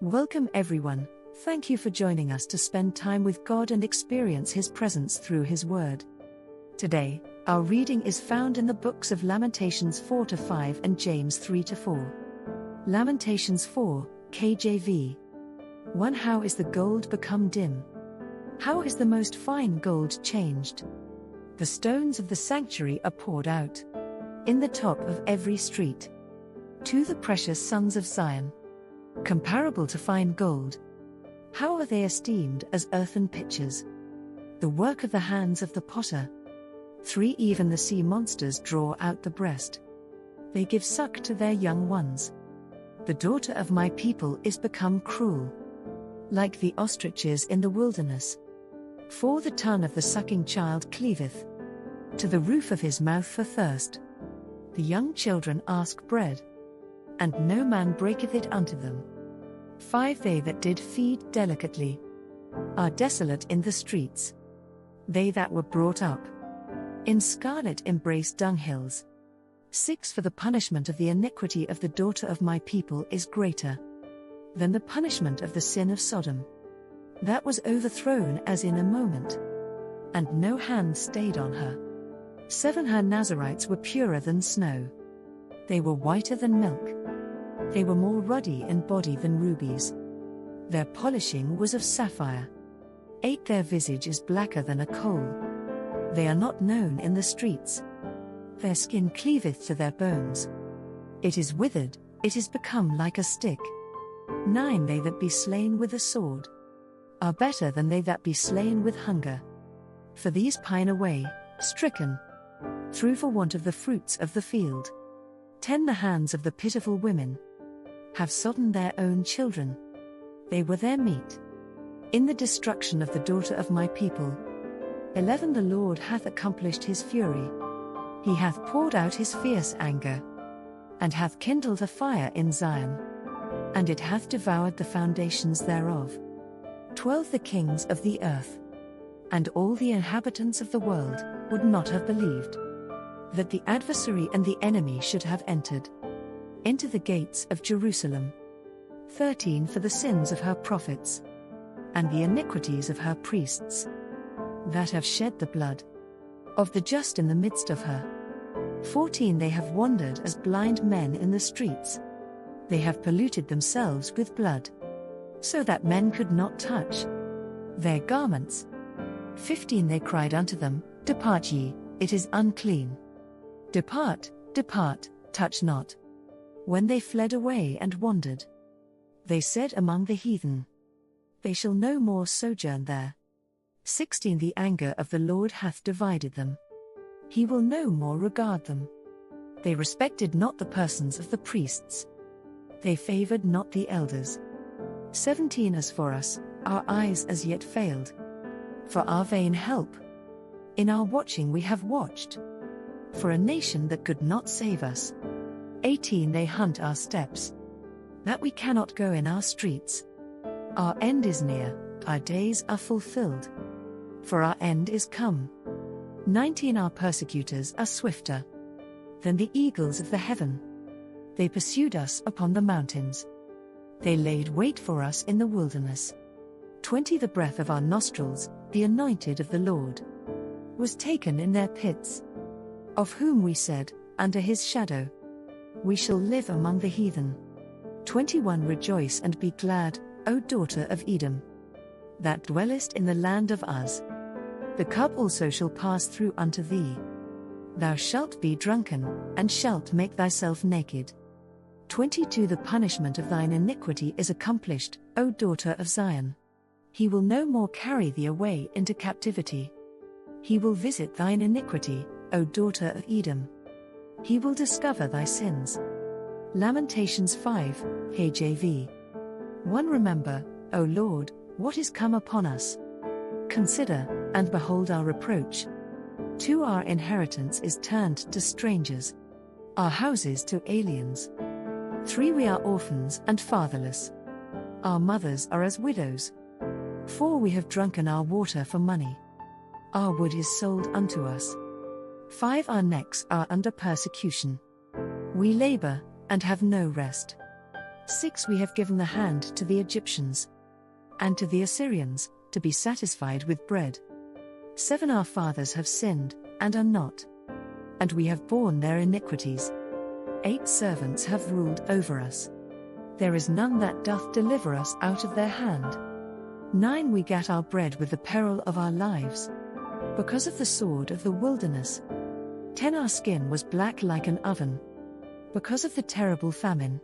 Welcome everyone, thank you for joining us to spend time with God and experience His presence through His Word. Today, our reading is found in the books of Lamentations 4-5 and James 3-4. Lamentations 4, KJV. 1. How is the gold become dim? How is the most fine gold changed? The stones of the sanctuary are poured out in the top of every street. To the precious sons of Zion, comparable to fine gold. How are they esteemed as earthen pitchers, the work of the hands of the potter? 3. Even the sea monsters draw out the breast. They give suck to their young ones. The daughter of my people is become cruel, like the ostriches in the wilderness. 4. The tongue of the sucking child cleaveth to the roof of his mouth for thirst. The young children ask bread, and no man breaketh it unto them. 5. They that did feed delicately are desolate in the streets. They that were brought up in scarlet embrace dunghills. 6. For the punishment of the iniquity of the daughter of my people is greater than the punishment of the sin of Sodom. That was overthrown as in a moment, and no hand stayed on her. 7. Her Nazarites were purer than snow. They were whiter than milk. They were more ruddy in body than rubies. Their polishing was of sapphire. 8. Their visage is blacker than a coal. They are not known in the streets. Their skin cleaveth to their bones. It is withered, it is become like a stick. 9. They that be slain with a sword are better than they that be slain with hunger. For these pine away, stricken through for want of the fruits of the field. 10. The hands of the pitiful women have sodden their own children. They were their meat in the destruction of the daughter of my people. 11. The Lord hath accomplished his fury. He hath poured out his fierce anger, and hath kindled a fire in Zion, and it hath devoured the foundations thereof. 12. The kings of the earth and all the inhabitants of the world would not have believed that the adversary and the enemy should have entered into the gates of Jerusalem. 13. For the sins of her prophets and the iniquities of her priests that have shed the blood of the just in the midst of her. 14. They have wandered as blind men in the streets. They have polluted themselves with blood, so that men could not touch their garments. 15. They cried unto them, Depart ye, it is unclean. Depart, depart, touch not. When they fled away and wandered, they said among the heathen, They shall no more sojourn there. 16. The anger of the Lord hath divided them. He will no more regard them. They respected not the persons of the priests. They favored not the elders. 17. As for us, our eyes as yet failed. For our vain help, in our watching we have watched for a nation that could not save us. 18. They hunt our steps, that we cannot go in our streets. Our end is near, our days are fulfilled, for our end is come. 19. Our persecutors are swifter than the eagles of the heaven. They pursued us upon the mountains. They laid wait for us in the wilderness. 20. The breath of our nostrils, the anointed of the Lord, was taken in their pits, of whom we said, Under his shadow we shall live among the heathen. 21. Rejoice and be glad, O daughter of Edom, that dwellest in the land of Uz. The cup also shall pass through unto thee. Thou shalt be drunken, and shalt make thyself naked. 22. The punishment of thine iniquity is accomplished, O daughter of Zion. He will no more carry thee away into captivity. He will visit thine iniquity, O daughter of Edom. He will discover thy sins. Lamentations 5, KJV. 1. Remember, O Lord, what is come upon us. Consider, and behold our reproach. 2. Our inheritance is turned to strangers, our houses to aliens. 3. We are orphans and fatherless. Our mothers are as widows. 4. We have drunken our water for money. Our wood is sold unto us. 5. Our necks are under persecution. We labor, and have no rest. 6 We have given the hand to the Egyptians, and to the Assyrians, to be satisfied with bread. 7 Our fathers have sinned, and are not, and we have borne their iniquities. 8 Servants have ruled over us. There is none that doth deliver us out of their hand. 9 We gat our bread with the peril of our lives, because of the sword of the wilderness. 10 Our skin was black like an oven, because of the terrible famine.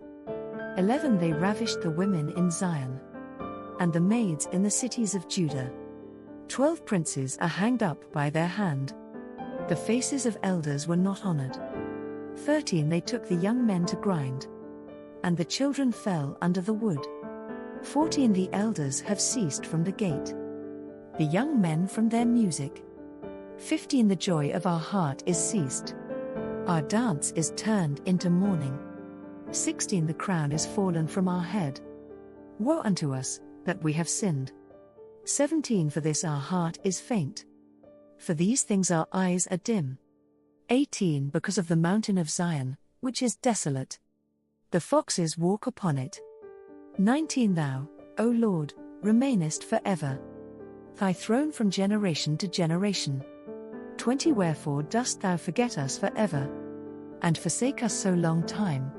11 They ravished the women in Zion, and the maids in the cities of Judah. 12 Princes are hanged up by their hand. The faces of elders were not honored. 13 They took the young men to grind, and the children fell under the wood. 14 The elders have ceased from the gate, the young men from their music. 15 The joy of our heart is ceased, our dance is turned into mourning. 16 The crown is fallen from our head. Woe unto us, that we have sinned. 17 For this our heart is faint, for these things our eyes are dim. 18 Because of the mountain of Zion, which is desolate, the foxes walk upon it. 19 Thou, O Lord, remainest forever, thy throne from generation to generation. 20 Wherefore dost thou forget us forever, and forsake us so long time?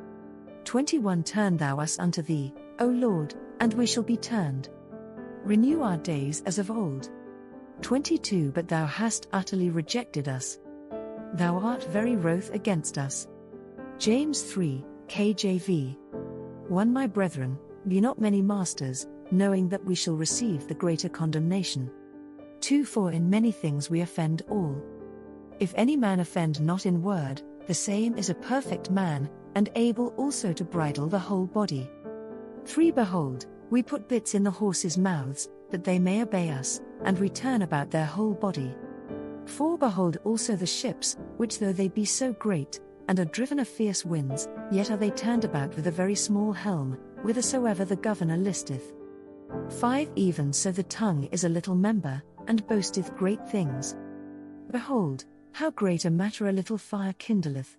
21 Turn thou us unto thee, O Lord, and we shall be turned. Renew our days as of old. 22 But thou hast utterly rejected us, thou art very wroth against us. James 3, KJV. 1 My brethren, be not many masters, knowing that we shall receive the greater condemnation. 2 For in many things we offend all. If any man offend not in word, the same is a perfect man, and able also to bridle the whole body. 3 Behold, we put bits in the horses' mouths, that they may obey us, and we turn about their whole body. 4 Behold also the ships, which though they be so great, and are driven of fierce winds, yet are they turned about with a very small helm, whithersoever the governor listeth. 5 Even so the tongue is a little member, and boasteth great things. Behold, how great a matter a little fire kindleth.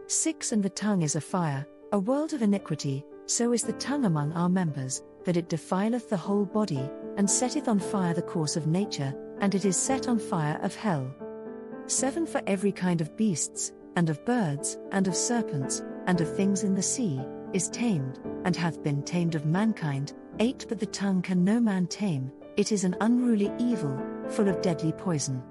6 And the tongue is a fire, a world of iniquity, so is the tongue among our members, that it defileth the whole body, and setteth on fire the course of nature, and it is set on fire of hell. 7 For every kind of beasts, and of birds, and of serpents, and of things in the sea, is tamed, and hath been tamed of mankind. 8 But the tongue can no man tame, it is an unruly evil, full of deadly poison.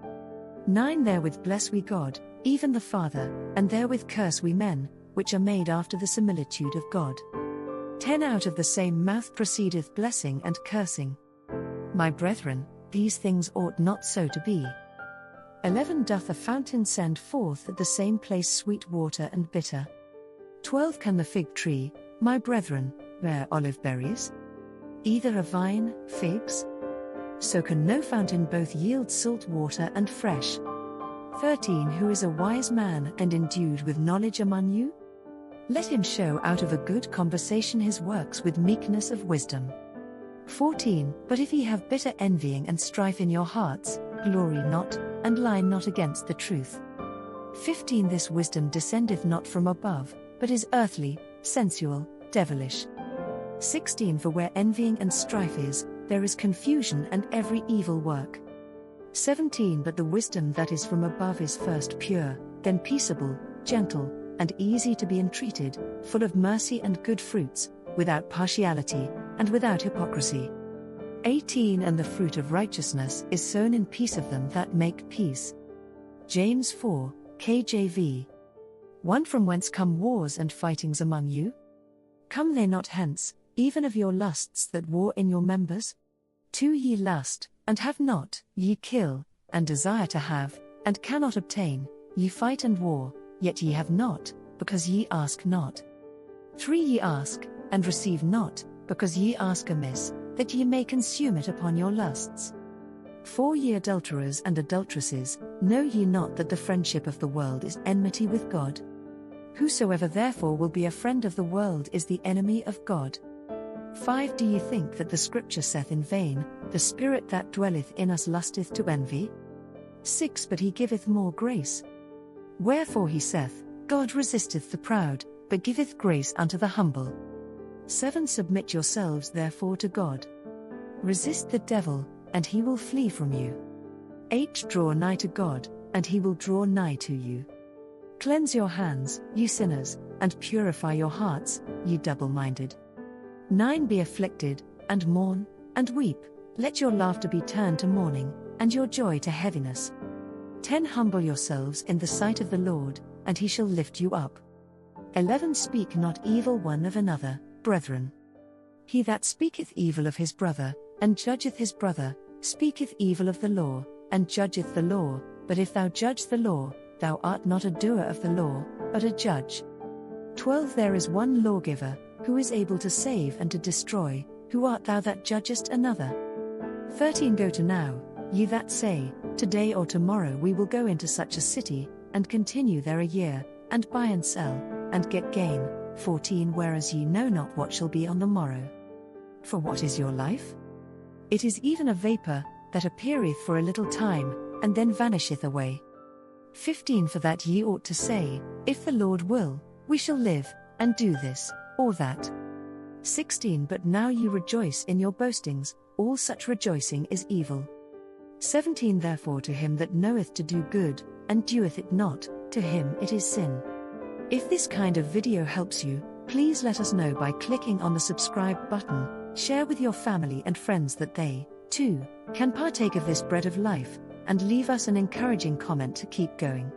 9 Therewith bless we God, even the Father, and therewith curse we men, which are made after the similitude of God. 10 Out of the same mouth proceedeth blessing and cursing. My brethren, these things ought not so to be. 11 Doth a fountain send forth at the same place sweet water and bitter? 12 Can the fig tree, my brethren, bear olive berries? Either a vine, figs? So can no fountain both yield salt water and fresh. 13 Who is a wise man and endued with knowledge among you? Let him show out of a good conversation his works with meekness of wisdom. 14 But if ye have bitter envying and strife in your hearts, glory not, and lie not against the truth. 15 This wisdom descendeth not from above, but is earthly, sensual, devilish. 16 For where envying and strife is, there is confusion and every evil work. 17 But the wisdom that is from above is first pure, then peaceable, gentle, and easy to be entreated, full of mercy and good fruits, without partiality, and without hypocrisy. 18 And the fruit of righteousness is sown in peace of them that make peace. James 4, KJV. 1 From whence come wars and fightings among you? Come they not hence, even of your lusts that war in your members? 2 Ye lust, and have not, ye kill, and desire to have, and cannot obtain, ye fight and war, yet ye have not, because ye ask not. 3 Ye ask, and receive not, because ye ask amiss, that ye may consume it upon your lusts. 4 Ye adulterers and adulteresses, know ye not that the friendship of the world is enmity with God? Whosoever therefore will be a friend of the world is the enemy of God. 5 Do ye think that the scripture saith in vain, the Spirit that dwelleth in us lusteth to envy? 6 But he giveth more grace. Wherefore he saith, God resisteth the proud, but giveth grace unto the humble. 7 Submit yourselves therefore to God. Resist the devil, and he will flee from you. 8 Draw nigh to God, and he will draw nigh to you. Cleanse your hands, you sinners, and purify your hearts, you double-minded. 9 Be afflicted, and mourn, and weep, let your laughter be turned to mourning, and your joy to heaviness. 10 Humble yourselves in the sight of the Lord, and he shall lift you up. 11 Speak not evil one of another, brethren. He that speaketh evil of his brother, and judgeth his brother, speaketh evil of the law, and judgeth the law, but if thou judge the law, thou art not a doer of the law, but a judge. 12 There is one lawgiver, who is able to save and to destroy, who art thou that judgest another? 13 Go to now, ye that say, today or tomorrow we will go into such a city, and continue there a year, and buy and sell, and get gain. 14 Whereas ye know not what shall be on the morrow. For what is your life? It is even a vapor, that appeareth for a little time, and then vanisheth away. 15 For that ye ought to say, if the Lord will, we shall live, and do this, or that. 16 But now ye rejoice in your boastings, all such rejoicing is evil. 17 Therefore to him that knoweth to do good, and doeth it not, to him it is sin. If this kind of video helps you, please let us know by clicking on the subscribe button, share with your family and friends that they, too, can partake of this bread of life, and leave us an encouraging comment to keep going.